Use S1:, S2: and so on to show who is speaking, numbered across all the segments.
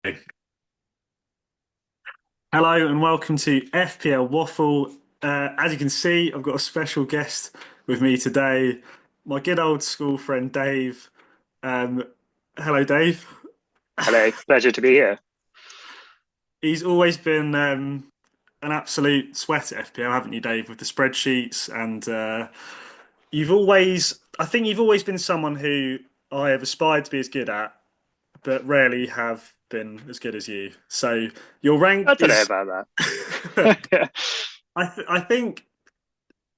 S1: Hello and welcome to FPL Waffle. As you can see, I've got a special guest with me today, my good old school friend Dave. Um, Hello, Dave.
S2: Hello, pleasure to be here.
S1: He's always been an absolute sweat at FPL, haven't you, Dave, with the spreadsheets? And I think you've always been someone who I have aspired to be as good at, but rarely have been as good as you. So your
S2: I
S1: rank
S2: don't know
S1: is.
S2: about
S1: I,
S2: that.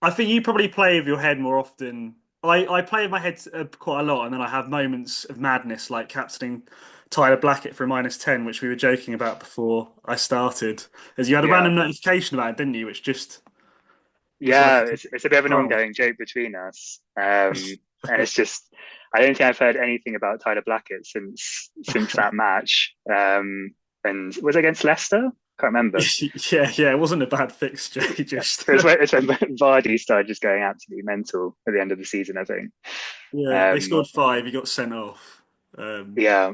S1: I think you probably play with your head more often. I play with my head quite a lot, and then I have moments of madness, like captaining Tyler Blackett for a -10, which we were joking about before I started. As you had a
S2: Yeah,
S1: random notification about it, didn't you? Which just was like
S2: yeah, it's a bit of an
S1: oh,
S2: ongoing joke between us, and it's just I don't think I've heard anything about Tyler Blackett since that match. And was it against Leicester? Can't remember.
S1: yeah, yeah. It wasn't a bad fixture. He just
S2: It's when Vardy started just going absolutely mental at the end of the season, I think.
S1: yeah, they
S2: Um,
S1: scored five. He got sent off. Um,
S2: yeah,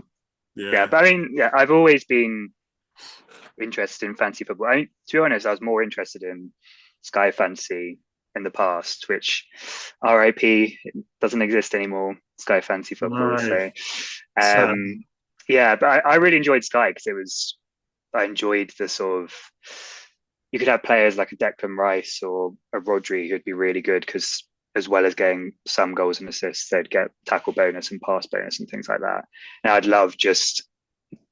S2: yeah,
S1: yeah.
S2: but I mean, yeah, I've always been interested in fantasy football. To be honest, I was more interested in Sky Fantasy in the past, which RIP doesn't exist anymore. Sky Fantasy Football.
S1: No,
S2: So,
S1: sad.
S2: um, yeah, but I really enjoyed Sky because I enjoyed the sort of you could have players like a Declan Rice or a Rodri who'd be really good because as well as getting some goals and assists, they'd get tackle bonus and pass bonus and things like that. And I'd love just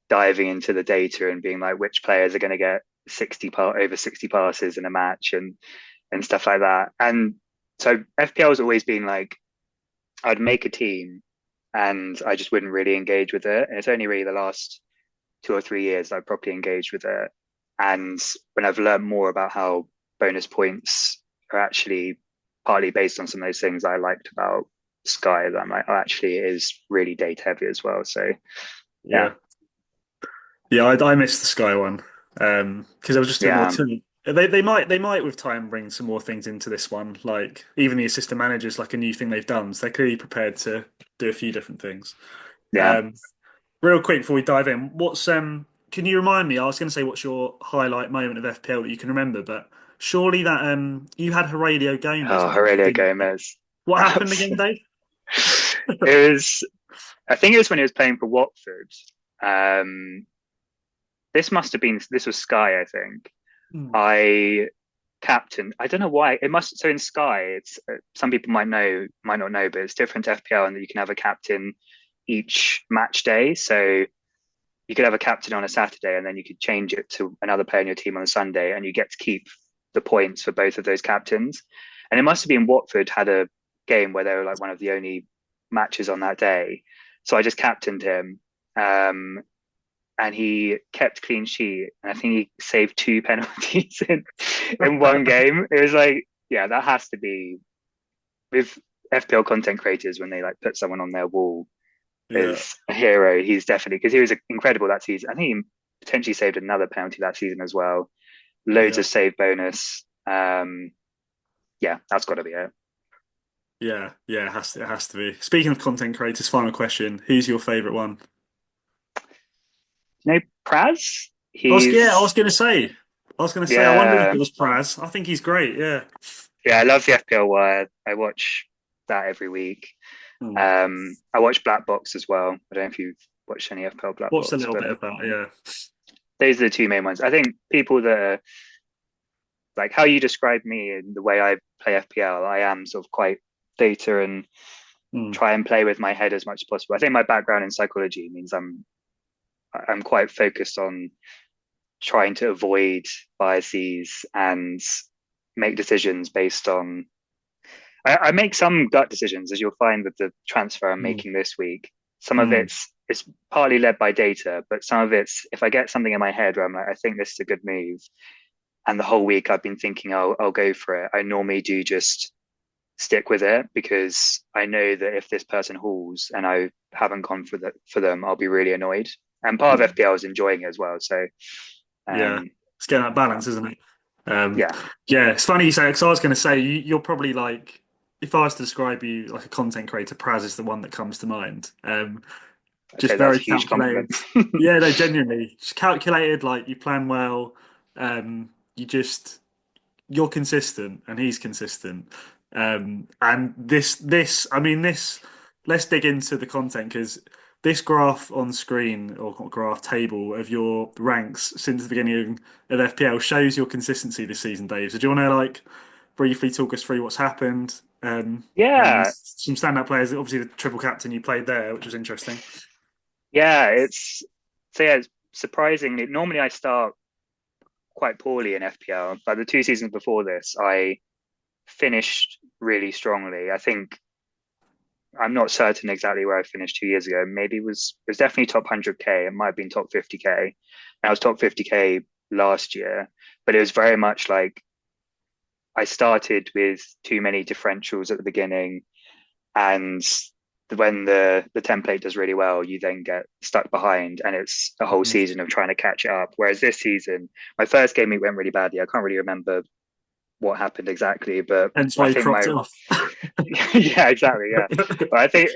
S2: diving into the data and being like which players are going to get over 60 passes in a match and stuff like that. And so FPL has always been like I'd make a team and I just wouldn't really engage with it. And it's only really the last 2 or 3 years that I've properly engaged with it. And when I've learned more about how bonus points are actually partly based on some of those things I liked about Sky, that I'm like, oh, actually, it is really data heavy as well. So yeah,
S1: Yeah. Yeah, I missed the Sky one because there was just a bit more
S2: yeah,
S1: to it. They might with time bring some more things into this one, like even the assistant managers, like a new thing they've done. So they're clearly prepared to do a few different things.
S2: yeah.
S1: Um, Real quick before we dive in, what's can you remind me? I was going to say what's your highlight moment of FPL that you can remember, but surely that you had Heurelho Gomez
S2: Oh,
S1: manager,
S2: Aurelio
S1: didn't you?
S2: Gomez.
S1: What
S2: That
S1: happened
S2: was,
S1: again, Dave?
S2: it was, I think it was when he was playing for Watford. Um, this was Sky, I think.
S1: Hmm.
S2: I captain, I don't know why. So in Sky, it's some people might not know, but it's different to FPL and that you can have a captain each match day. So you could have a captain on a Saturday and then you could change it to another player in your team on a Sunday and you get to keep the points for both of those captains. And it must have been Watford had a game where they were like one of the only matches on that day. So I just captained him. Um, and he kept clean sheet. And I think he saved two penalties in one game. It was like, yeah, that has to be with FPL content creators when they like put someone on their wall
S1: Yeah,
S2: as a hero. He's definitely because he was incredible that season. I think he potentially saved another penalty that season as well. Loads
S1: yeah,
S2: of save bonus. Yeah, that's got to be it.
S1: yeah, yeah. It has to be. Speaking of content creators, final question: who's your favorite one?
S2: You know, Praz.
S1: I was
S2: He's
S1: gonna say, I wondered if
S2: yeah,
S1: it was Praz. I think he's great. Yeah.
S2: yeah. I love the FPL wire. I watch that every week.
S1: Hmm.
S2: I watch Black Box as well. I don't know if you've watched any FPL Black
S1: Watched a
S2: Box,
S1: little
S2: but
S1: bit of that. Yeah.
S2: those are the two main ones. I think people that are like how you describe me and the way I play FPL, I am sort of quite data and
S1: Hmm.
S2: try and play with my head as much as possible. I think my background in psychology means I'm quite focused on trying to avoid biases and make decisions based on. I make some gut decisions, as you'll find with the transfer I'm
S1: Hmm.
S2: making this week. Some of
S1: Hmm.
S2: it's partly led by data, but some of it's if I get something in my head where I'm like, I think this is a good move, and the whole week I've been thinking I'll go for it. I normally do just stick with it because I know that if this person hauls and I haven't gone for them, I'll be really annoyed. And part of
S1: Yeah.
S2: FPL is enjoying it as well. So
S1: Yeah.
S2: um,
S1: It's getting that balance, isn't it? Um,
S2: yeah,
S1: yeah. It's funny you say because I was gonna say you're probably like if I was to describe you like a content creator, Praz is the one that comes to mind.
S2: I'd
S1: Just
S2: say that's
S1: very
S2: a huge compliment.
S1: calculated. Yeah, no, genuinely, just calculated. Like you plan well. You just you're consistent, and he's consistent. And I mean, this. Let's dig into the content because this graph on screen or graph table of your ranks since the beginning of FPL shows your consistency this season, Dave. So do you want to like briefly talk us through what's happened? And
S2: Yeah,
S1: some standout players. Obviously, the triple captain you played there, which was interesting.
S2: yeah, it's surprisingly. Normally, I start quite poorly in FPL. Like the 2 seasons before this, I finished really strongly. I think I'm not certain exactly where I finished 2 years ago. Maybe it was definitely top 100K. It might have been top 50K. And I was top 50K last year, but it was very much like I started with too many differentials at the beginning, and when the template does really well, you then get stuck behind, and it's a whole
S1: Mhm.
S2: season of trying to catch it up. Whereas this season, my first game week went really badly. I can't really remember what happened exactly, but
S1: Hence
S2: I
S1: why you
S2: think
S1: cropped
S2: my
S1: it off.
S2: yeah, exactly, yeah. But I think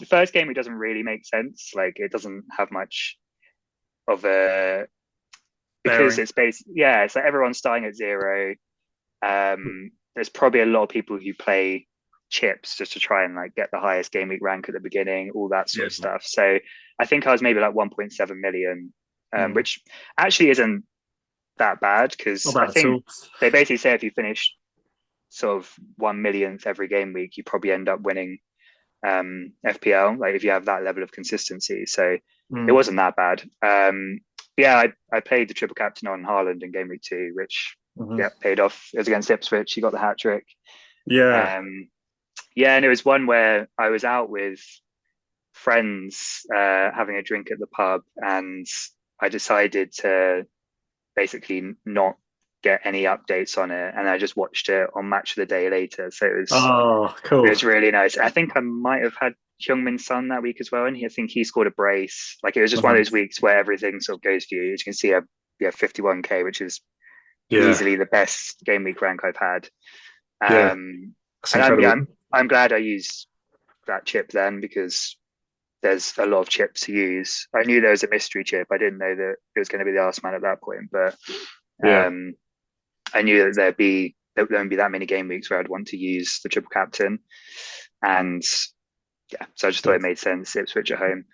S2: the first game. It doesn't really make sense. Like it doesn't have much of a because
S1: Bearing.
S2: it's based. Yeah, it's like everyone's starting at zero. There's probably a lot of people who play chips just to try and like get the highest game week rank at the beginning, all that sort
S1: Yeah.
S2: of stuff. So I think I was maybe like 1.7 million,
S1: Mm.
S2: which actually isn't that bad
S1: Not
S2: because I
S1: bad at
S2: think
S1: all.
S2: they basically say if you finish sort of 1 millionth every game week, you probably end up winning FPL, like if you have that level of consistency. So it
S1: Mm.
S2: wasn't that bad. Yeah, I played the triple captain on Haaland in game week 2, which
S1: Mhm.
S2: yeah paid off. It was against Ipswich. He got the hat trick.
S1: Yeah.
S2: Um, yeah, and it was one where I was out with friends having a drink at the pub, and I decided to basically not get any updates on it, and I just watched it on Match of the Day later. So
S1: Oh,
S2: it
S1: cool.
S2: was really nice. I think I might have had Heung-min Son that week as well, and I think he scored a brace. Like it was just one of
S1: Mhm.
S2: those weeks where everything sort of goes for you. As you can see, I yeah 51K, which is
S1: Yeah.
S2: easily the best game week rank I've had.
S1: Yeah.
S2: Um,
S1: That's
S2: and
S1: incredible.
S2: I'm glad I used that chip then because there's a lot of chips to use. I knew there was a mystery chip. I didn't know that it was going to be the Arse man at that point, but
S1: Yeah.
S2: um, I knew that there wouldn't be that many game weeks where I'd want to use the triple captain, and yeah, so I just thought
S1: Yeah.
S2: it made sense. Ipswich at home, and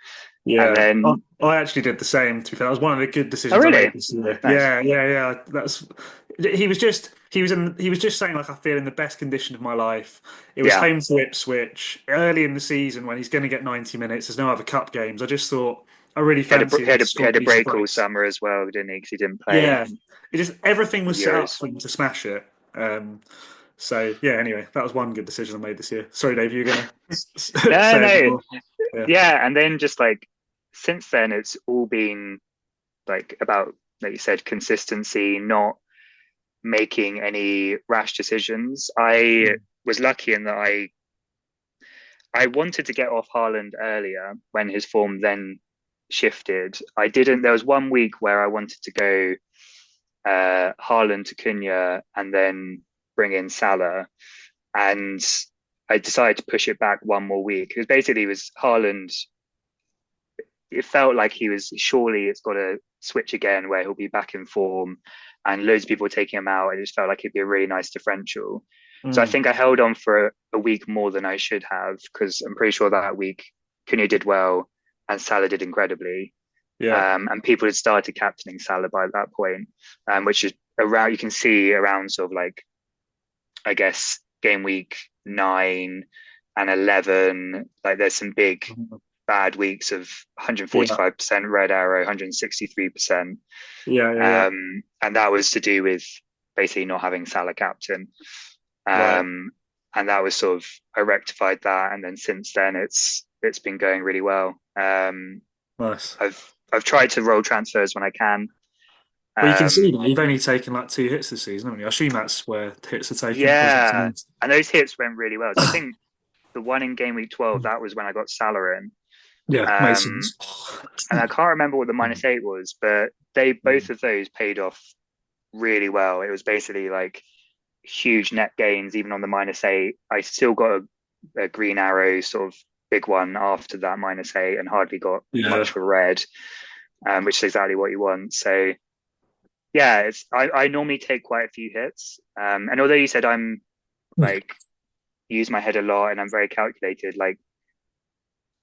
S1: Yeah.
S2: then
S1: I actually did the same, to be fair. That was one of the good
S2: oh
S1: decisions I made
S2: really
S1: this year.
S2: nice,
S1: Yeah, yeah, yeah. That's he was just saying like I feel in the best condition of my life. It was
S2: yeah.
S1: home to Ipswich early in the season when he's going to get 90 minutes. There's no other cup games. I just thought I really fancy him to
S2: He
S1: score
S2: had
S1: at
S2: a
S1: least a
S2: break all
S1: brace.
S2: summer as well, didn't he? Because he didn't play
S1: Yeah. It just everything
S2: the
S1: was set up
S2: Euros.
S1: for him to smash it. So yeah, anyway, that was one good decision I made this year. Sorry, Dave, you were gonna
S2: No,
S1: say a bit
S2: no,
S1: more. Yeah.
S2: yeah, and then just like since then, it's all been like about like you said, consistency, not making any rash decisions. I
S1: Mm.
S2: was lucky in that I wanted to get off Haaland earlier when his form then shifted. I didn't. There was one week where I wanted to go Haaland to Cunha and then bring in Salah, and I decided to push it back one more week. Because basically, it was Haaland. It felt like he was surely it's got to switch again where he'll be back in form, and loads of people were taking him out. It just felt like it'd be a really nice differential. So I
S1: Mm.
S2: think I held on for a week more than I should have because I'm pretty sure that week Cunha did well and Salah did incredibly.
S1: Yeah.
S2: And people had started captaining Salah by that point, which is around you can see around sort of like I guess game week 9 and 11. Like there's some big
S1: Mhm.
S2: bad weeks of
S1: Yeah.
S2: 145% red arrow, 163%.
S1: Yeah. Yeah. Yeah.
S2: And that was to do with basically not having Salah captain.
S1: Right.
S2: Um, and that was sort of I rectified that, and then since then it's been going really well.
S1: Nice.
S2: I've tried to roll transfers when I can.
S1: Well, you can see
S2: Um,
S1: that you've only taken like two hits this season, haven't you? I assume that's where hits are taken. Or is that something
S2: yeah,
S1: else?
S2: and those hits went really well. So I think the one in game week 12 that was when I got Salah in.
S1: Yeah, makes
S2: Um,
S1: sense.
S2: and I can't remember what the -8 was, but they both
S1: Mm.
S2: of those paid off really well. It was basically like huge net gains, even on the -8. I still got a green arrow sort of big one after that -8 and hardly got much
S1: Yeah.
S2: for red, which is exactly what you want. So yeah, I normally take quite a few hits. And although you said I'm like use my head a lot and I'm very calculated, like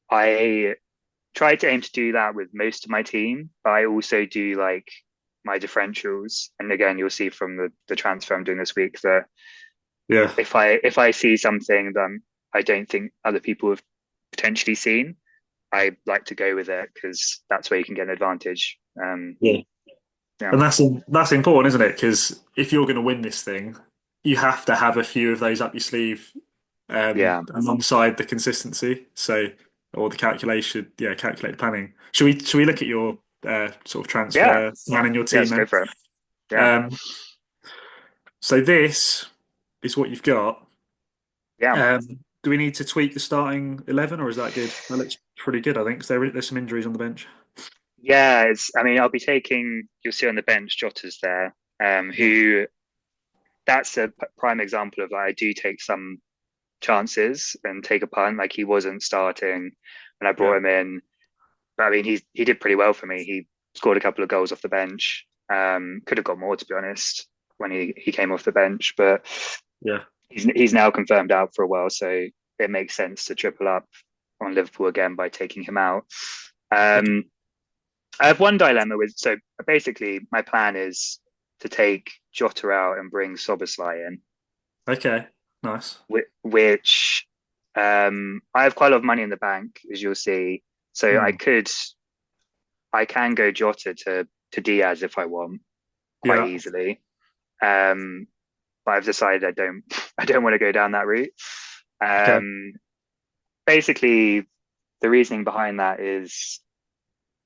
S2: I try to aim to do that with most of my team, but I also do like my differentials. And again, you'll see from the transfer I'm doing this week that
S1: Yeah.
S2: if I see something that I don't think other people have potentially seen, I like to go with it because that's where you can get an advantage.
S1: Yeah.
S2: Yeah,
S1: And that's important, isn't it? Because if you're going to win this thing, you have to have a few of those up your sleeve,
S2: yeah,
S1: alongside the consistency. So, or the calculation, yeah, calculated planning. Should we look at your sort of
S2: yeah,
S1: transfer plan in your
S2: yeah.
S1: team
S2: Let's go
S1: then?
S2: for it. Yeah,
S1: Um, so this is what you've got.
S2: yeah,
S1: Do we need to tweak the starting 11, or is that good? That looks pretty good, I think. 'Cause there's some injuries on the bench.
S2: yeah. I mean, I'll be taking. You'll see on the bench Jota's there.
S1: Yeah.
S2: Who that's a prime example of like, I do take some chances and take a punt. Like he wasn't starting when I
S1: Yeah.
S2: brought him in, but I mean he did pretty well for me. He scored a couple of goals off the bench. Could have got more to be honest when he came off the bench, but
S1: Yeah.
S2: he's now confirmed out for a while, so it makes sense to triple up on Liverpool again by taking him out.
S1: Okay.
S2: Um, I have one dilemma with so basically my plan is to take Jota out and bring Soboslai in,
S1: Okay. Nice.
S2: which I have quite a lot of money in the bank, as you'll see. So
S1: Hmm.
S2: I can go Jota to Diaz if I want quite
S1: Yeah.
S2: easily. Um, but I've decided I don't want to go down that route.
S1: Okay.
S2: Um, basically, the reasoning behind that is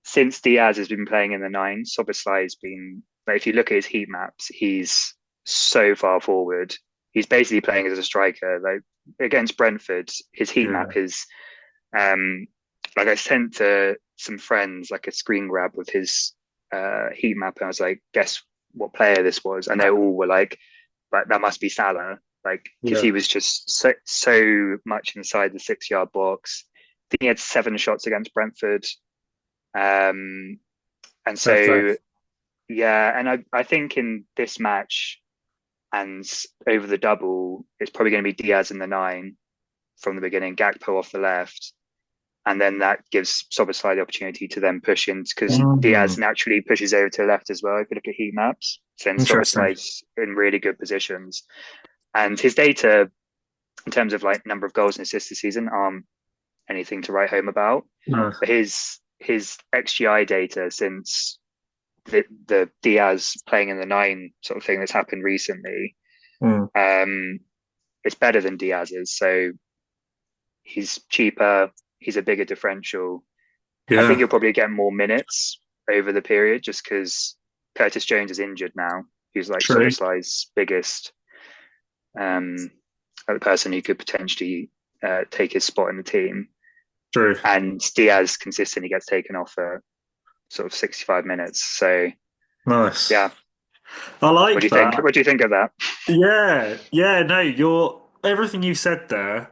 S2: since Diaz has been playing in the nine, Soboslai has been. Like, if you look at his heat maps, he's so far forward. He's basically playing as a striker. Like against Brentford, his heat
S1: Yeah.
S2: map is um, like I sent to some friends like a screen grab with his heat map, and I was like, guess what player this was? And they all were like that must be Salah, like because
S1: Yeah.
S2: he was just so much inside the 6 yard box. I think he had 7 shots against Brentford, um, and
S1: Fair play.
S2: so yeah, and I think in this match and over the double, it's probably going to be Diaz in the nine from the beginning, Gakpo off the left, and then that gives Soboslai the opportunity to then push in because Diaz
S1: Mm.
S2: naturally pushes over to the left as well. If you look at heat maps, so then
S1: Interesting.
S2: Soboslai's in really good positions, and his data in terms of like number of goals and assists this season aren't anything to write home about.
S1: No.
S2: But his XGI data since the Diaz playing in the nine sort of thing that's happened recently,
S1: Mm.
S2: um, it's better than Diaz's. So he's cheaper. He's a bigger differential. I think
S1: Yeah.
S2: he'll probably get more minutes over the period just because Curtis Jones is injured now. He's like
S1: True.
S2: Soboslai's biggest um, person who could potentially take his spot in the team.
S1: True.
S2: And Diaz consistently gets taken off for sort of 65 minutes. So
S1: Nice.
S2: yeah,
S1: I
S2: what do
S1: like
S2: you think?
S1: that.
S2: What do you think of that?
S1: Yeah. Yeah. No, you're everything you said there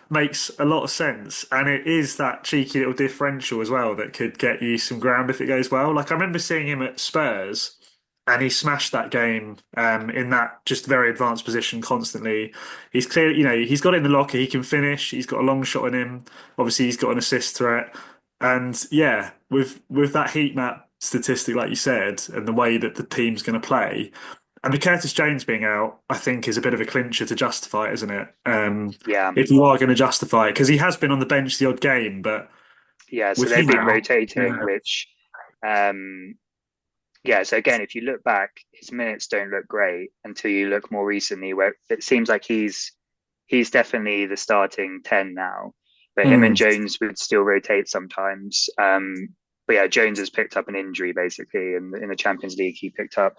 S1: makes a lot of sense, and it is that cheeky little differential as well that could get you some ground if it goes well. Like I remember seeing him at Spurs, and he smashed that game in that just very advanced position constantly. He's clear, he's got it in the locker. He can finish. He's got a long shot in him. Obviously, he's got an assist threat, and yeah, with that heat map statistic, like you said, and the way that the team's going to play. And the Curtis Jones being out, I think, is a bit of a clincher to justify it, isn't it?
S2: Yeah,
S1: If you are going to justify it, because he has been on the bench the odd game, but
S2: yeah. So
S1: with
S2: they've
S1: him
S2: been
S1: out,
S2: rotating,
S1: yeah,
S2: which um, yeah. So again, if you look back, his minutes don't look great until you look more recently, where it seems like he's definitely the starting 10 now. But him and
S1: mm,
S2: Jones would still rotate sometimes. But yeah, Jones has picked up an injury basically in the Champions League. He picked up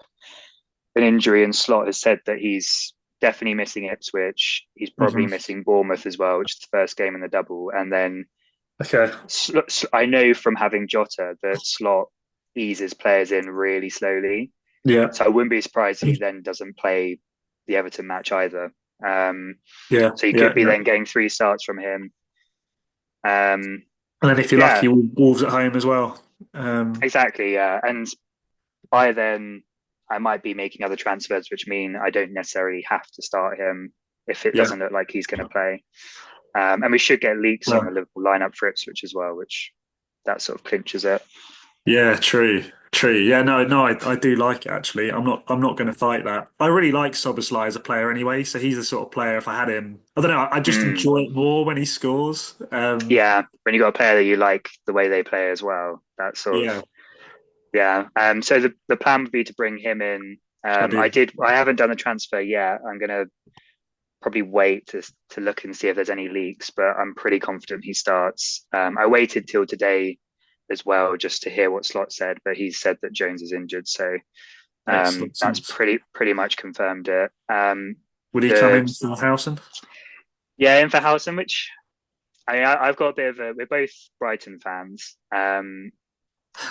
S2: an injury, and Slot has said that he's definitely missing Ipswich. He's probably
S1: hmm,
S2: missing Bournemouth as well, which is the first game in the double. And then
S1: okay,
S2: I know from having Jota that Slot eases players in really slowly.
S1: yeah,
S2: So I wouldn't be surprised if he then doesn't play the Everton match either. Um,
S1: yeah,
S2: so you
S1: yeah,
S2: could be
S1: yeah,
S2: then getting 3 starts from him.
S1: And then if you're
S2: Yeah,
S1: lucky, Wolves at home as well. Um,
S2: exactly. Yeah, and by then I might be making other transfers, which mean I don't necessarily have to start him if it
S1: yeah.
S2: doesn't look like he's going to play. And we should get leaks on the
S1: Well,
S2: Liverpool lineup for Ipswich as well, which that sort of clinches it.
S1: yeah, true, true. Yeah, no, I do like it actually. I'm not going to fight that. I really like Soboslai as a player anyway. So he's the sort of player. If I had him, I don't know. I just
S2: Mm,
S1: enjoy it more when he scores.
S2: yeah, when you got a player that you like the way they play as well, that sort of
S1: Yeah,
S2: yeah. So the plan would be to bring him in.
S1: I do.
S2: I haven't done the transfer yet. I'm gonna probably wait to look and see if there's any leaks, but I'm pretty confident he starts. I waited till today as well just to hear what Slot said, but he said that Jones is injured, so
S1: Excellent.
S2: that's pretty much confirmed it.
S1: Would he come
S2: The
S1: in for Howson?
S2: Yeah, in for Howson, which I've got a bit of a. We're both Brighton fans.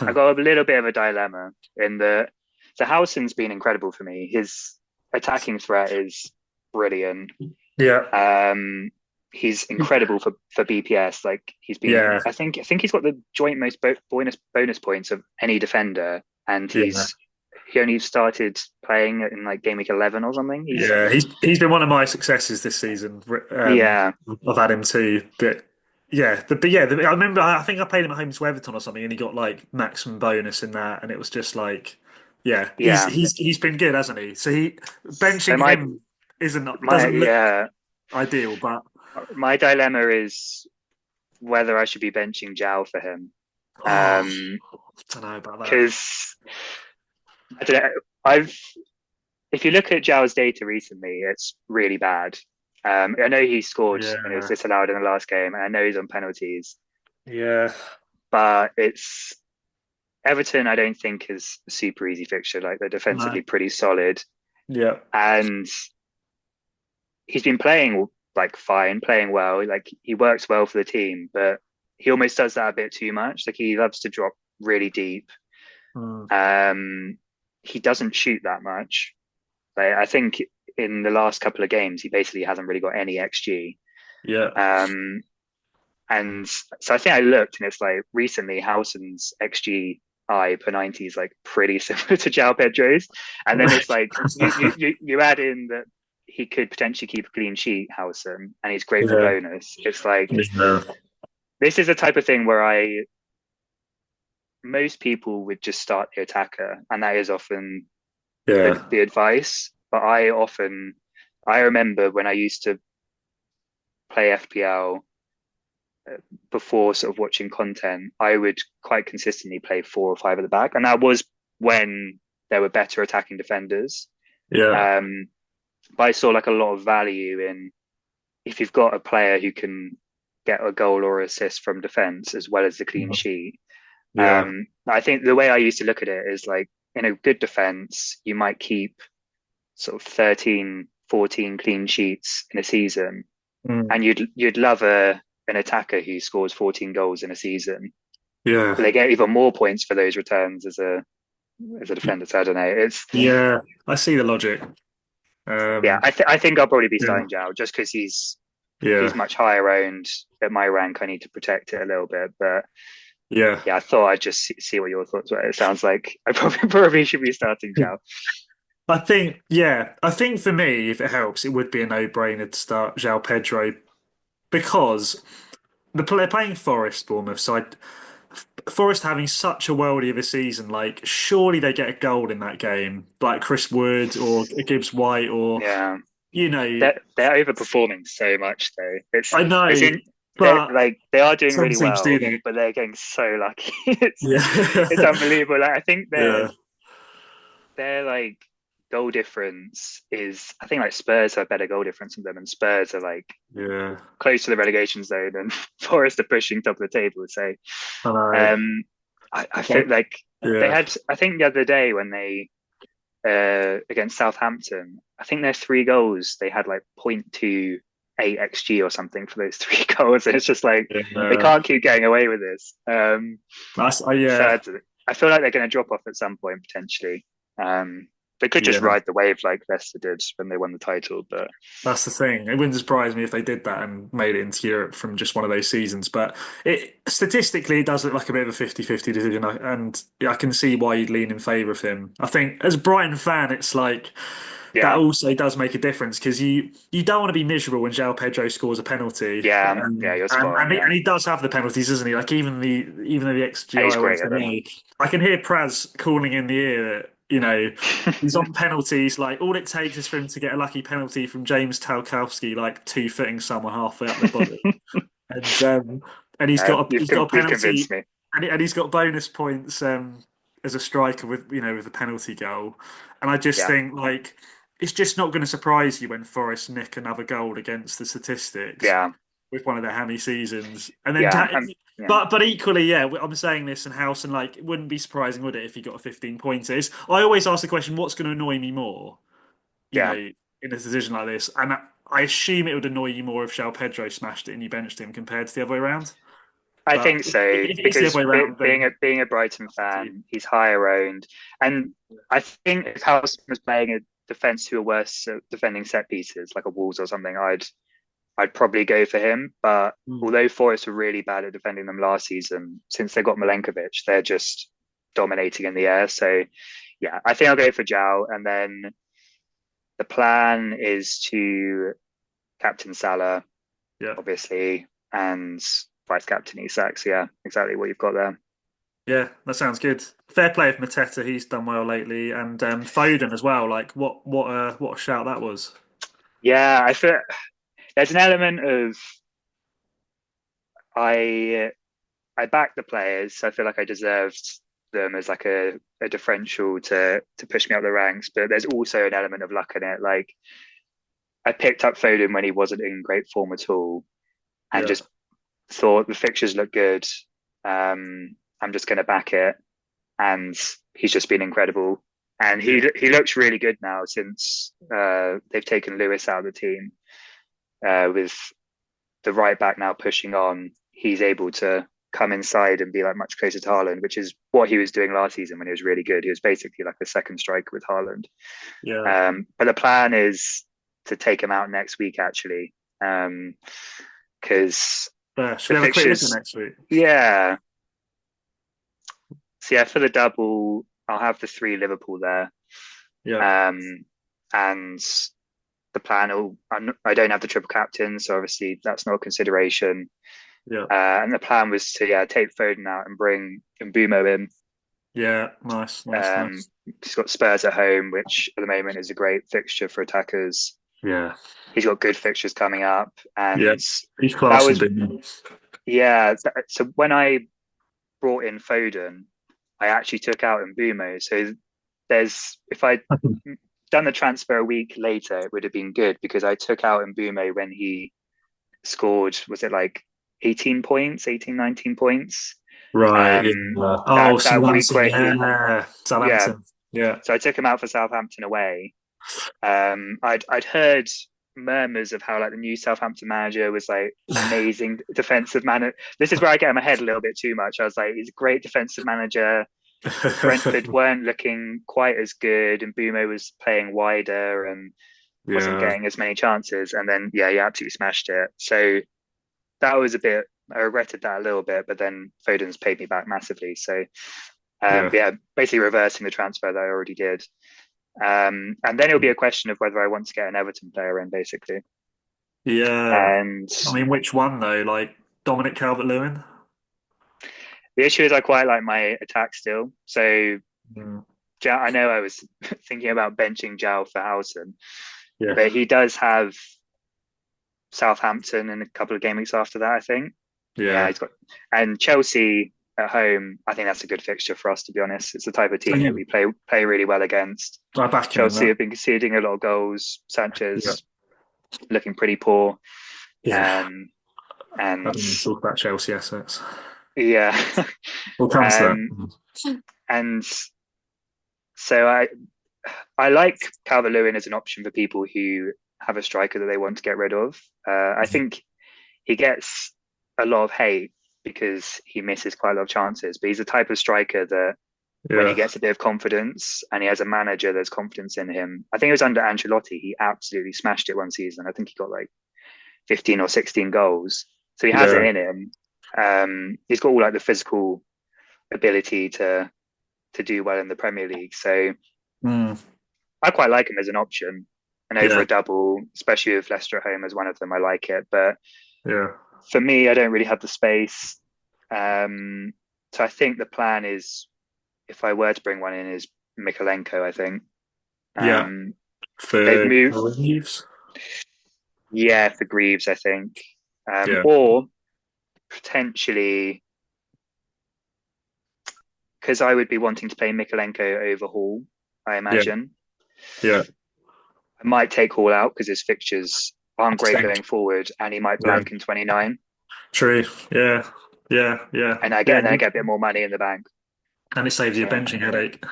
S2: I've got a little bit of a dilemma in the. So Howson's been incredible for me. His attacking threat is brilliant.
S1: Yeah,
S2: Um, he's incredible for BPS. Like he's been,
S1: yeah,
S2: I think he's got the joint most bonus points of any defender, and
S1: yeah.
S2: he only started playing in like game week 11 or something.
S1: Yeah, he's been one of my successes this season.
S2: Yeah,
S1: I've had him too, but yeah, I remember. I think I played him at home to Everton or something, and he got like maximum bonus in that, and it was just like, yeah,
S2: yeah.
S1: he's been good, hasn't he? So
S2: So
S1: benching him isn't
S2: my
S1: doesn't look
S2: yeah
S1: ideal, but
S2: my dilemma is whether I should be benching Zhao for him.
S1: oh, I don't know about that.
S2: Because I don't know, I've if you look at Zhao's data recently, it's really bad. I know he scored and it was
S1: Yeah,
S2: disallowed in the last game, and I know he's on penalties,
S1: yeah,
S2: but it's Everton. I don't think is a super easy fixture. Like they're
S1: no,
S2: defensively pretty solid,
S1: yeah,
S2: and he's been playing like fine, playing well. Like he works well for the team, but he almost does that a bit too much. Like he loves to drop really deep.
S1: mm,
S2: Um, he doesn't shoot that much. Like, I think in the last couple of games, he basically hasn't really got any XG.
S1: yeah,
S2: Um, and so I think I looked, and it's like recently Howson's XG per 90 is like pretty similar to João Pedro's, and then it's like you add in that he could potentially keep a clean sheet, Howson, and he's great for
S1: yeah,
S2: bonus. It's like
S1: yeah,
S2: this is a type of thing where I most people would just start the attacker, and that is often
S1: yeah,
S2: the advice. But I remember when I used to play FPL before sort of watching content, I would quite consistently play four or five at the back, and that was when there were better attacking defenders.
S1: yeah,
S2: Um, but I saw like a lot of value in if you've got a player who can get a goal or assist from defense as well as the clean sheet.
S1: yeah,
S2: I think the way I used to look at it is like in a good defense, you might keep sort of 13, 14 clean sheets in a season,
S1: mm,
S2: and you'd love an attacker who scores 14 goals in a season.
S1: yeah.
S2: But they get even more points for those returns as a defender. So I don't know. It's
S1: Yeah, I see the logic.
S2: yeah.
S1: Um,
S2: I think I'll probably be
S1: yeah,
S2: starting Zhao just because he's
S1: yeah,
S2: much higher owned at my rank. I need to protect it a little bit, but
S1: yeah.
S2: yeah, I thought I'd just see what your thoughts were. It sounds like I probably should be starting Zhao.
S1: I think for me, if it helps, it would be a no-brainer to start João Pedro because they're playing Forest, Bournemouth. Forest having such a worldie of a season, like surely they get a goal in that game, like Chris Wood or Gibbs White or
S2: Yeah,
S1: you know,
S2: they're overperforming so much though.
S1: I
S2: It's
S1: know,
S2: in they're
S1: but
S2: like they are doing
S1: some
S2: really
S1: teams do
S2: well,
S1: that.
S2: but they're getting so lucky. It's
S1: Yeah,
S2: unbelievable. Like I think
S1: yeah,
S2: their like goal difference is I think like Spurs have better goal difference than them, and Spurs are like
S1: yeah.
S2: close to the relegation zone, and Forest are pushing top of the table. So
S1: I know.
S2: um, I think like they
S1: Yeah,
S2: had I think the other day when they against Southampton, I think their three goals they had like 0.28 xg or something for those three goals, and it's just like they
S1: yeah.
S2: can't keep getting away with this. So
S1: Yeah,
S2: I feel like they're going to drop off at some point potentially. Um, They could just
S1: Yeah.
S2: ride the wave like Leicester did when they won the title, but
S1: That's the thing. It wouldn't surprise me if they did that and made it into Europe from just one of those seasons. But it statistically, it does look like a bit of a 50-50 decision. And yeah, I can see why you'd lean in favour of him. I think as a Brighton fan, it's like that
S2: yeah,
S1: also does make a difference because you don't want to be miserable when João Pedro scores a penalty.
S2: yeah, you're spot on. Yeah,
S1: And he does have the penalties, doesn't he? Like even though the
S2: and he's
S1: XGI
S2: great
S1: always
S2: at them.
S1: say, I can hear Praz calling in the ear that, he's on penalties. Like all it takes is for him to get a lucky penalty from James Tarkowski, like 2-footing someone halfway up the body, and um, and he's got a
S2: You've convinced
S1: penalty,
S2: me.
S1: and he's got bonus points as a striker with with a penalty goal. And I just
S2: Yeah,
S1: think like it's just not going to surprise you when Forest nick another goal against the statistics
S2: yeah,
S1: with one of their hammy seasons, and then.
S2: yeah, yeah,
S1: But equally, yeah, I'm saying this in house, and like, it wouldn't be surprising, would it, if he got a 15 pointers? I always ask the question, what's going to annoy me more,
S2: yeah.
S1: in a decision like this? And I assume it would annoy you more if João Pedro smashed it and you benched him compared to the other way around.
S2: I
S1: But
S2: think so
S1: if it is the other
S2: because
S1: way around,
S2: being
S1: then
S2: a Brighton
S1: that's up to you.
S2: fan, he's higher owned, and I think if House was playing a defense who are worse at defending set pieces, like a Wolves or something, I'd probably go for him. But
S1: Hmm.
S2: although Forest were really bad at defending them last season, since they got Milenkovic, they're just dominating in the air. So yeah, I think I'll go for Jao, and then the plan is to captain Salah,
S1: Yeah.
S2: obviously, and vice captain Isak. So yeah, exactly what you've got there.
S1: Yeah, that sounds good. Fair play with Mateta, he's done well lately, and Foden as well. Like, what a shout that was.
S2: Yeah, I feel there's an element of I I back the players. So I feel like I deserved them as like a differential to push me up the ranks. But there's also an element of luck in it. Like I picked up Foden when he wasn't in great form at all, and
S1: Yeah.
S2: just thought the fixtures look good. I'm just going to back it, and he's just been incredible. And
S1: Yeah.
S2: he looks really good now since they've taken Lewis out of the team with the right back now pushing on. He's able to come inside and be like much closer to Haaland, which is what he was doing last season when he was really good. He was basically like a second striker with Haaland.
S1: Yeah.
S2: But the plan is to take him out next week, actually, because
S1: Should
S2: the
S1: we have a quick look at
S2: fixtures.
S1: next week?
S2: Yeah, so yeah, for the double, I'll have the three Liverpool there,
S1: Yeah.
S2: um, and the plan. I don't have the triple captain, so obviously that's not a consideration.
S1: Yeah.
S2: And the plan was to take Foden out and bring Mbumo in.
S1: Yeah. Nice. Nice.
S2: Um,
S1: Nice.
S2: he's got Spurs at home, which at the moment is a great fixture for attackers.
S1: Yeah.
S2: He's got good fixtures coming up,
S1: Yeah.
S2: and
S1: He's
S2: that
S1: class and
S2: was
S1: big.
S2: So when I brought in Foden, I actually took out Mbumo. So there's if I'd done the transfer a week later, it would have been good because I took out Mbumo when he scored, was it like 18 points, 18, 19 points?
S1: Right. Yeah.
S2: Um,
S1: Oh,
S2: that week
S1: Southampton.
S2: where
S1: Yeah.
S2: yeah,
S1: Southampton. Yeah.
S2: so I took him out for Southampton away. I'd heard murmurs of how like the new Southampton manager was like amazing defensive manager. This is where I get in my head a little bit too much. I was like, he's a great defensive manager. Brentford weren't looking quite as good, and Bumo was playing wider and wasn't
S1: Yeah.
S2: getting as many chances. And then yeah, he absolutely smashed it. So that was a bit. I regretted that a little bit, but then Foden's paid me back massively. So
S1: Yeah.
S2: yeah, basically reversing the transfer that I already did. And then it'll be a question of whether I want to get an Everton player in, basically.
S1: Yeah.
S2: And
S1: I mean, which one though? Like Dominic Calvert-Lewin?
S2: the issue is I quite like my attack still. So
S1: Mm.
S2: I know I was thinking about benching Jao for Howson,
S1: Yeah.
S2: but he does have Southampton in a couple of game weeks after that, I think. Yeah,
S1: Yeah.
S2: he's got and Chelsea at home. I think that's a good fixture for us, to be honest. It's the type of team that
S1: Same.
S2: we play really well against.
S1: I back him in
S2: Chelsea
S1: that.
S2: have been conceding a lot of goals.
S1: Yeah.
S2: Sanchez looking pretty poor.
S1: Yeah.
S2: Um,
S1: I
S2: and
S1: don't want to talk about Chelsea assets.
S2: yeah,
S1: We'll come to that.
S2: um, and so I like Calvert Lewin as an option for people who have a striker that they want to get rid of. I think he gets a lot of hate because he misses quite a lot of chances, but he's the type of striker that when
S1: Yeah.
S2: he gets a bit of confidence and he has a manager there's confidence in him. I think it was under Ancelotti, he absolutely smashed it one season. I think he got like 15 or 16 goals. So he has it
S1: Yeah.
S2: in him. He's got all like the physical ability to do well in the Premier League. So
S1: Mm.
S2: I quite like him as an option. And over
S1: Yeah.
S2: a double, especially with Leicester at home as one of them, I like it. But
S1: Yeah.
S2: for me, I don't really have the space. Um, so I think the plan is, if I were to bring one in, is Mikalenko, I think.
S1: Yeah.
S2: Um, they've
S1: For
S2: moved,
S1: Reeves.
S2: yeah, for Greaves, I think.
S1: Yeah.
S2: Or potentially, because I would be wanting to play Mikalenko over Hall, I
S1: Yeah.
S2: imagine.
S1: Yeah.
S2: I might take Hall out because his fixtures aren't great
S1: Same.
S2: going forward, and he might
S1: Yeah.
S2: blank in 29,
S1: True. Yeah. Yeah. Yeah. Yeah.
S2: and I get a bit more money in the bank.
S1: And it saves you a
S2: So
S1: benching headache.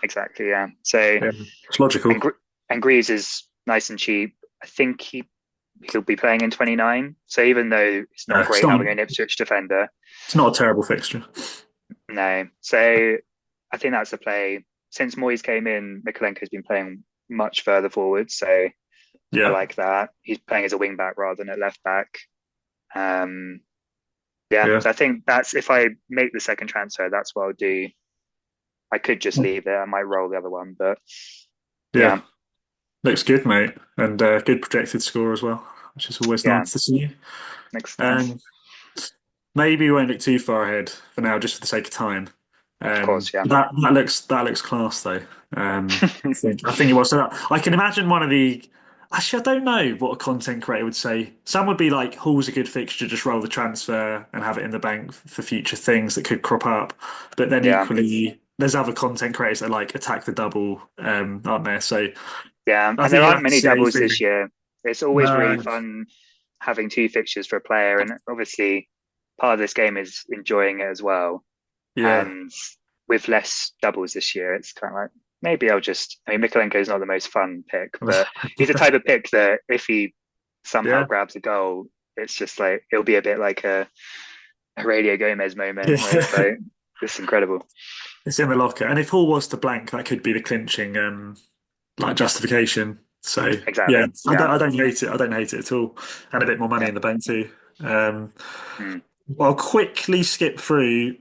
S2: exactly, yeah. So
S1: Yeah. It's logical.
S2: and and Greaves is nice and cheap. I think he'll be playing in 29. So even though it's not
S1: Yeah.
S2: great having an Ipswich defender,
S1: It's not a terrible fixture.
S2: no. So I think that's the play. Since Moyes came in, Mikalenko's been playing much further forward. So I
S1: Yeah.
S2: like that. He's playing as a wing back rather than at left back. Um, yeah,
S1: Yeah.
S2: so I think that's if I make the second transfer, that's what I'll do. I could just leave it. I might roll the other one, but
S1: Yeah.
S2: yeah,
S1: Looks good, mate. And good projected score as well, which is always
S2: yeah,
S1: nice to see.
S2: makes sense.
S1: Um, Maybe we won't look too far ahead for now, just for the sake of time.
S2: Of course, yeah.
S1: That looks class though. I think it was. So I can imagine one of the. Actually, I don't know what a content creator would say. Some would be like, "Hall's a good fixture, just roll the transfer and have it in the bank for future things that could crop up." But then
S2: Yeah,
S1: equally, there's other content creators that like attack the double, aren't there? So
S2: yeah.
S1: I
S2: And there
S1: think you'll
S2: aren't
S1: have to
S2: many
S1: see how you're
S2: doubles this
S1: feeling.
S2: year. It's always really
S1: No,
S2: fun having two fixtures for a player, and obviously part of this game is enjoying it as well.
S1: yeah,
S2: And with less doubles this year, it's kind of like maybe I'll just. I mean, Mikolenko is not the most fun pick, but he's the type of pick that if he somehow
S1: yeah,
S2: grabs a goal, it's just like it'll be a bit like a Radio Gomez moment where it's
S1: yeah.
S2: like this is incredible.
S1: It's in the locker, and if Hall was to blank, that could be the clinching like justification. So yeah,
S2: Exactly.
S1: I
S2: Yeah.
S1: don't I don't hate it. I don't hate it at all, and a bit more money
S2: Yeah.
S1: in the bank too. Um,
S2: Mm.
S1: I'll quickly skip through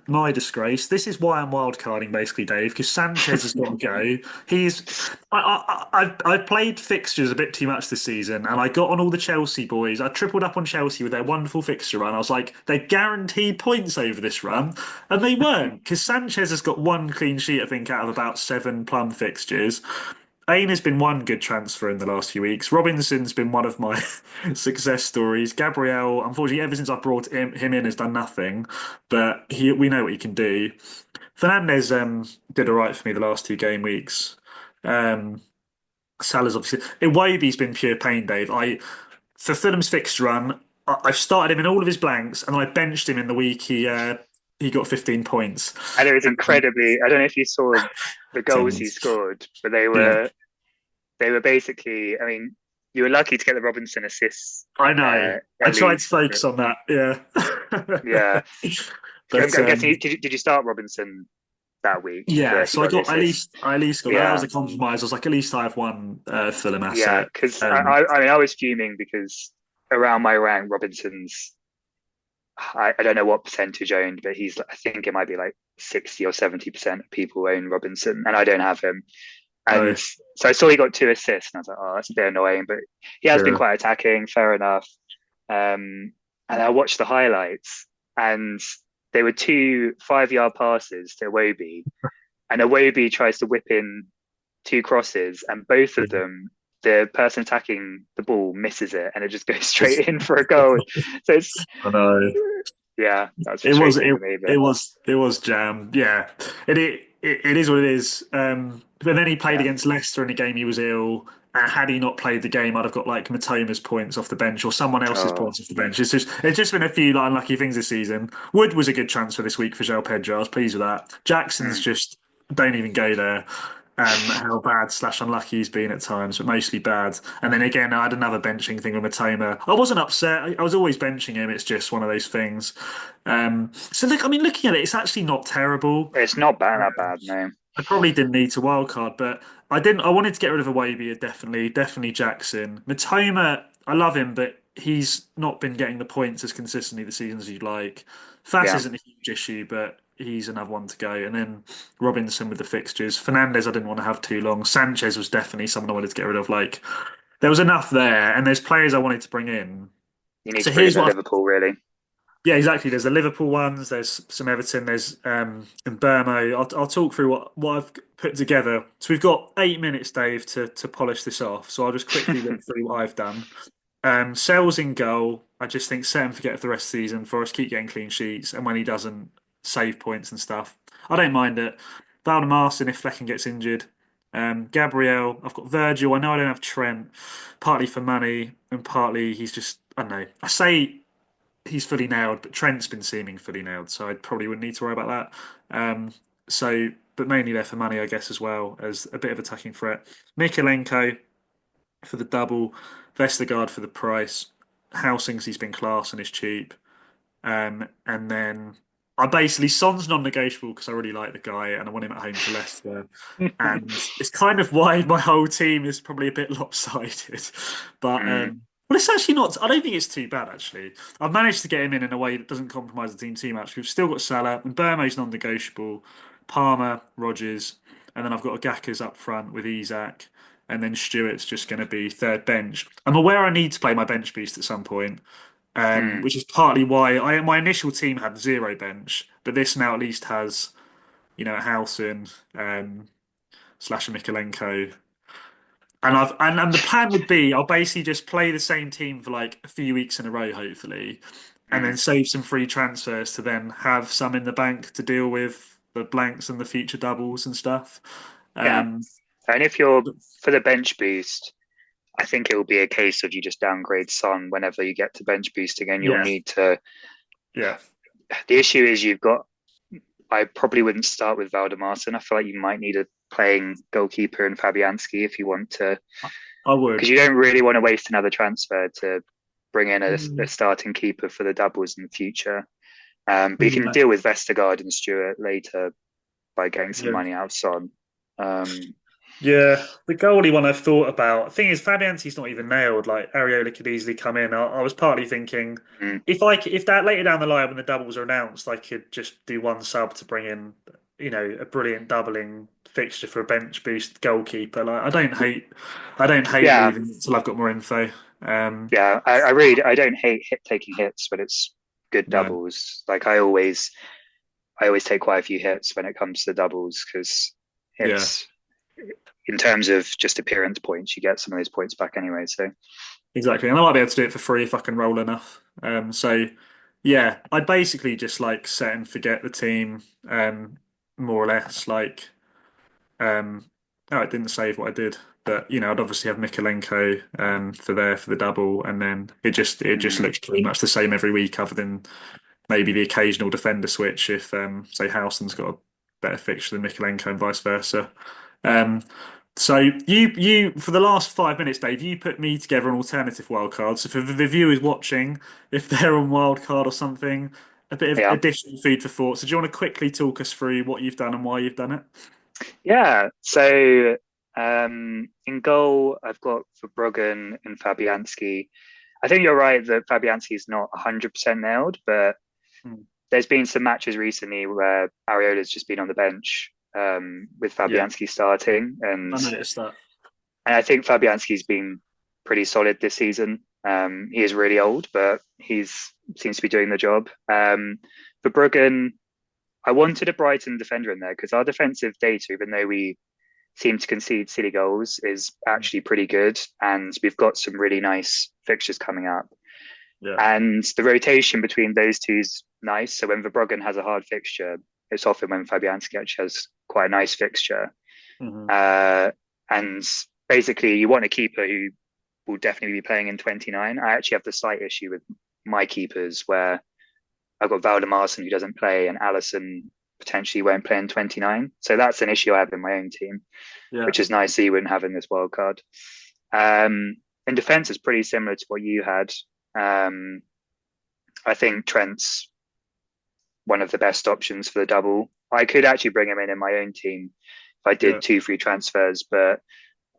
S1: my disgrace. This is why I'm wildcarding basically, Dave, because Sanchez has got to go. He's I've played fixtures a bit too much this season, and I got on all the Chelsea boys. I tripled up on Chelsea with their wonderful fixture run. I was like, they're guaranteed points over this run, and they weren't because Sanchez has got one clean sheet, I think, out of about seven plum fixtures. Ain has been one good transfer in the last few weeks. Robinson's been one of my success stories. Gabriel, unfortunately, ever since I brought him in, has done nothing. But we know what he can do. Fernandez did all right for me the last two game weeks. Um, Salah's obviously. Iwobi's been pure pain, Dave. For Fulham's fixture run, I've started him in all of his blanks, and I benched him in the week he got 15 points.
S2: And it was
S1: Um,
S2: incredibly. I don't know if you saw the goals he
S1: Tins.
S2: scored, but
S1: Yeah,
S2: they were basically. I mean, you were lucky to get the Robinson assists
S1: I know. I
S2: at
S1: tried to
S2: least. But
S1: focus on that. Yeah.
S2: yeah,
S1: But
S2: I'm guessing. Did you start Robinson that week
S1: yeah,
S2: where he
S1: so I
S2: got the
S1: got
S2: assist?
S1: I at least got that. That was
S2: Yeah,
S1: a compromise. I was like, at least I have one Fulham
S2: yeah.
S1: asset.
S2: Because I mean, I was fuming because around my rank, Robinson's I don't know what percentage owned, but I think it might be like 60 or 70% of people own Robinson, and I don't have him.
S1: Oh,
S2: And so I saw he got two assists, and I was like, oh, that's a bit annoying, but he has been
S1: yeah.
S2: quite attacking, fair enough. And I watched the highlights, and they were two 5 yard passes to Iwobi, and Iwobi tries to whip in two crosses, and both of them, the person attacking the ball misses it, and it just goes straight in for a goal. So it's
S1: I know.
S2: yeah, that's
S1: It was
S2: frustrating
S1: it,
S2: for me, but
S1: it was jam. Yeah, it is what it is. But then he played
S2: yeah.
S1: against Leicester in a game he was ill. And had he not played the game, I'd have got like Matoma's points off the bench or someone else's
S2: Oh,
S1: points off the bench. It's just been a few like, unlucky things this season. Wood was a good transfer this week for João Pedro. I was pleased with that. Jackson's
S2: mm,
S1: just don't even go there. how bad slash unlucky he's been at times, but mostly bad. And then again, I had another benching thing with Matoma. I wasn't upset. I was always benching him. It's just one of those things. So look, I mean, looking at it, it's actually not terrible.
S2: It's not bad, that bad, no.
S1: I probably didn't need to wildcard, but I didn't. I wanted to get rid of Awabia, definitely Jackson. Matoma, I love him, but he's not been getting the points as consistently this season as you'd like. Fass
S2: Yeah.
S1: isn't a huge issue, but he's another one to go. And then Robinson with the fixtures. Fernandez, I didn't want to have too long. Sanchez was definitely someone I wanted to get rid of. Like there was enough there, and there's players I wanted to bring in.
S2: You need
S1: So
S2: to bring in
S1: here's
S2: the
S1: what
S2: Liverpool, really.
S1: yeah, exactly. There's the Liverpool ones. There's some Everton. There's in Burmo. I'll talk through what I've put together. So we've got 8 minutes, Dave, to polish this off. So I'll just quickly run through what I've done. Sells in goal. I just think set and forget for the rest of the season. Forrest keep getting clean sheets, and when he doesn't, save points and stuff. I don't mind it. Valdemarson if Flecken gets injured. Gabriel. I've got Virgil. I know I don't have Trent. Partly for money, and partly he's just I don't know. I say he's fully nailed, but Trent's been seeming fully nailed, so I probably wouldn't need to worry about that. But mainly there for money, I guess, as well as a bit of attacking threat. Mikalenko for the double, Vestergaard for the price. Housings, he's been class and is cheap. And then I basically Son's non-negotiable because I really like the guy and I want him at home for Leicester. And it's kind of why my whole team is probably a bit lopsided. But
S2: Mm,
S1: well, it's actually not. I don't think it's too bad actually. I've managed to get him in a way that doesn't compromise the team too much. We've still got Salah and Burmo's non-negotiable. Palmer, Rogers, and then I've got Agakas up front with Isak, and then Stewart's just going to be third bench. I'm aware I need to play my bench boost at some point,
S2: mm.
S1: which is partly why my initial team had zero bench, but this now at least has a Howson slash a Mikalenko. And the plan would be I'll basically just play the same team for like a few weeks in a row, hopefully, and then
S2: Mm.
S1: save some free transfers to then have some in the bank to deal with the blanks and the future doubles and stuff.
S2: Yeah.
S1: Um,
S2: And if you're for the bench boost, I think it will be a case of you just downgrade Son whenever you get to bench boosting, and you'll
S1: yeah,
S2: need to.
S1: yeah,
S2: The issue is you've got. I probably wouldn't start with Valdemarson. I feel like you might need a playing goalkeeper in Fabianski if you want to,
S1: I
S2: because
S1: would.
S2: you don't really want to waste another transfer to bring in a
S1: Mm,
S2: starting keeper for the doubles in the future. But you can
S1: yeah,
S2: deal with Vestergaard and Stewart later by getting some
S1: yeah.
S2: money out of Son. Um,
S1: Yeah, the goalie one I've thought about. The thing is, Fabianski's not even nailed. Like Areola could easily come in. I was partly thinking
S2: mm,
S1: if that later down the line when the doubles are announced, I could just do one sub to bring in, a brilliant doubling fixture for a bench boost goalkeeper. Like I don't hate
S2: yeah,
S1: leaving until I've got more info. Um,
S2: yeah. I really I don't hate taking hits, but it's good
S1: no,
S2: doubles. Like I always take quite a few hits when it comes to doubles because
S1: yeah,
S2: it's in terms of just appearance points, you get some of those points back anyway. So
S1: exactly. And I might be able to do it for free if I can roll enough. So yeah, I'd basically just like set and forget the team, more or less. Like, oh, it didn't save what I did, but I'd obviously have Mikalenko for the double, and then it just
S2: mm,
S1: looks pretty much the same every week, other than maybe the occasional defender switch if say Howson's got a better fixture than Mikalenko and vice versa. Um, so you for the last 5 minutes, Dave, you put me together an alternative wildcard. So for the viewers watching, if they're on wildcard or something, a bit of
S2: yeah,
S1: additional food for thought. So do you want to quickly talk us through what you've done and why you've done it?
S2: yeah. So in goal, I've got Verbruggen and Fabianski. I think you're right that Fabianski is not 100% nailed, but
S1: Hmm.
S2: there's been some matches recently where Areola's just been on the bench with
S1: Yeah,
S2: Fabianski starting, and
S1: I noticed that.
S2: I think Fabianski's been pretty solid this season. He is really old, but he's seems to be doing the job. For Bruggen, I wanted a Brighton defender in there because our defensive data, even though we seem to concede silly goals, is actually pretty good, and we've got some really nice fixtures coming up.
S1: Yeah.
S2: And the rotation between those two is nice. So when Verbruggen has a hard fixture, it's often when Fabianski actually has quite a nice fixture.
S1: Hmm.
S2: Uh, and basically, you want a keeper who will definitely be playing in 29. I actually have the slight issue with my keepers where I've got Valdemarson who doesn't play and Allison potentially won't play in 29. So that's an issue I have in my own team,
S1: Yeah,
S2: which is nice that you wouldn't have in this wild card. In defense, is pretty similar to what you had. Um, I think Trent's one of the best options for the double. I could actually bring him in my own team if I
S1: yeah,
S2: did two free transfers, but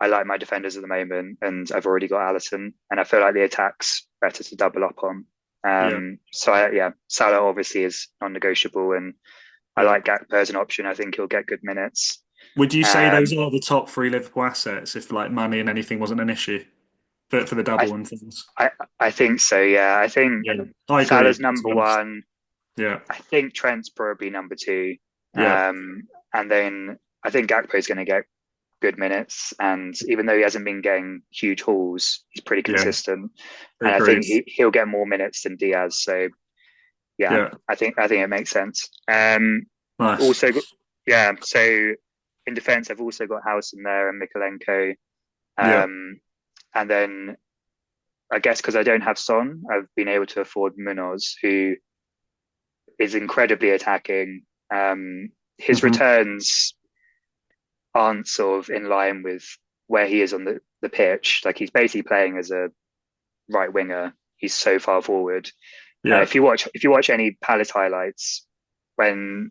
S2: I like my defenders at the moment, and I've already got Allison, and I feel like the attack's better to double up on.
S1: yeah,
S2: Yeah, Salah obviously is non-negotiable, and I
S1: yeah.
S2: like Gakpo as an option. I think he'll get good minutes.
S1: Would you say those
S2: Um,
S1: are the top three Liverpool assets if like money and anything wasn't an issue for the
S2: I,
S1: double and things?
S2: I, I think so. Yeah, I think
S1: Yeah, I agree.
S2: Salah's
S1: To
S2: number
S1: be honest.
S2: one.
S1: Yeah,
S2: I think Trent's probably number two.
S1: yeah,
S2: And then I think Gakpo is going to get good minutes. And even though he hasn't been getting huge hauls, he's pretty
S1: yeah.
S2: consistent. And I
S1: Agreed.
S2: think he'll get more minutes than Diaz. So yeah,
S1: Yeah,
S2: I think it makes sense.
S1: nice.
S2: Also, yeah. So in defence, I've also got House in there and Mikolenko.
S1: Yeah,
S2: Um, and then I guess because I don't have Son, I've been able to afford Munoz, who is incredibly attacking. His
S1: hmm,
S2: returns aren't sort of in line with where he is on the pitch. Like he's basically playing as a right winger. He's so far forward.
S1: yeah,
S2: If you watch any Palace highlights, when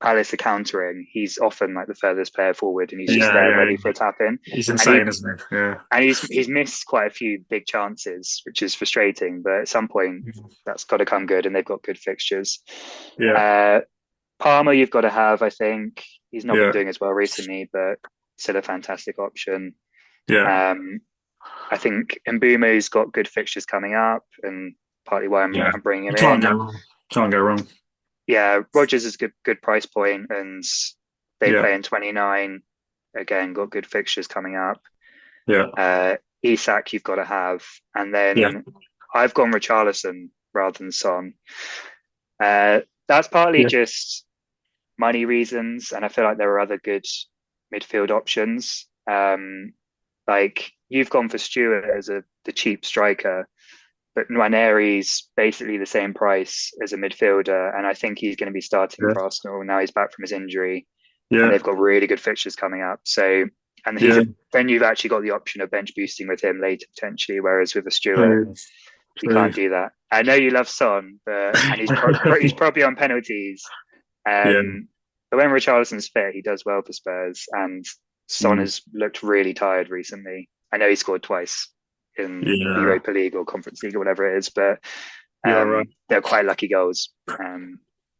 S2: Palace are countering, he's often like the furthest player forward, and he's just
S1: yeah,
S2: there
S1: yeah.
S2: ready for a tap in.
S1: He's
S2: And he
S1: insane, isn't he? Yeah,
S2: and he's missed quite a few big chances, which is frustrating. But at some point, that's got to come good, and they've got good fixtures.
S1: yeah,
S2: Uh, Palmer, you've got to have. I think he's not been
S1: yeah,
S2: doing as well recently, but still a fantastic option.
S1: yeah,
S2: Um, I think Mbumo's got good fixtures coming up, and partly why I'm,
S1: yeah.
S2: I'm bringing
S1: You
S2: him
S1: can't go
S2: in.
S1: wrong. Can't go wrong.
S2: Yeah, Rogers is good price point, and they
S1: Yeah,
S2: play in 29. Again, got good fixtures coming up.
S1: yeah,
S2: Uh, Isak, you've got to have, and
S1: yeah,
S2: then I've gone Richarlison rather than Son. That's partly
S1: yeah,
S2: just money reasons, and I feel like there are other good midfield options. Like you've gone for Stewart as the cheap striker, but Nwaneri's basically the same price as a midfielder, and I think he's going to be starting
S1: yeah,
S2: for Arsenal now. He's back from his injury, and
S1: yeah,
S2: they've got really good fixtures coming up. So, and
S1: yeah.
S2: then you've actually got the option of bench boosting with him later potentially, whereas with a Stewart,
S1: True,
S2: you
S1: true.
S2: can't do that. I know you love Son, but and he's probably on penalties.
S1: Yeah,
S2: But when Richarlison's fit, he does well for Spurs, and Son
S1: mm,
S2: has looked really tired recently. I know he scored twice in the
S1: yeah.
S2: Europa League or Conference League or whatever it is, but
S1: You're right.
S2: they're quite lucky goals.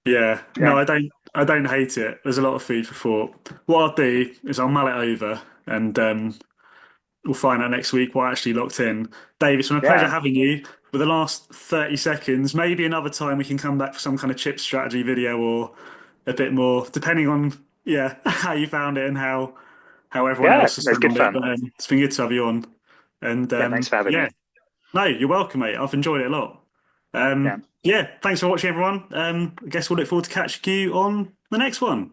S1: Yeah, no,
S2: Yeah,
S1: I don't. I don't hate it. There's a lot of food for thought. What I'll do is I'll mull it over, and we'll find out next week what actually locked in. Dave, it's been a pleasure
S2: yeah,
S1: having you. For the last 30 seconds, maybe another time we can come back for some kind of chip strategy video or a bit more, depending on yeah how you found it and how everyone
S2: yeah.
S1: else has
S2: That's good
S1: found it.
S2: fun.
S1: But it's been good to have you on, and
S2: Yeah, thanks for having
S1: yeah,
S2: me.
S1: no, you're welcome, mate. I've enjoyed it a lot.
S2: Yeah,
S1: Yeah, thanks for watching, everyone. I guess we'll look forward to catching you on the next one.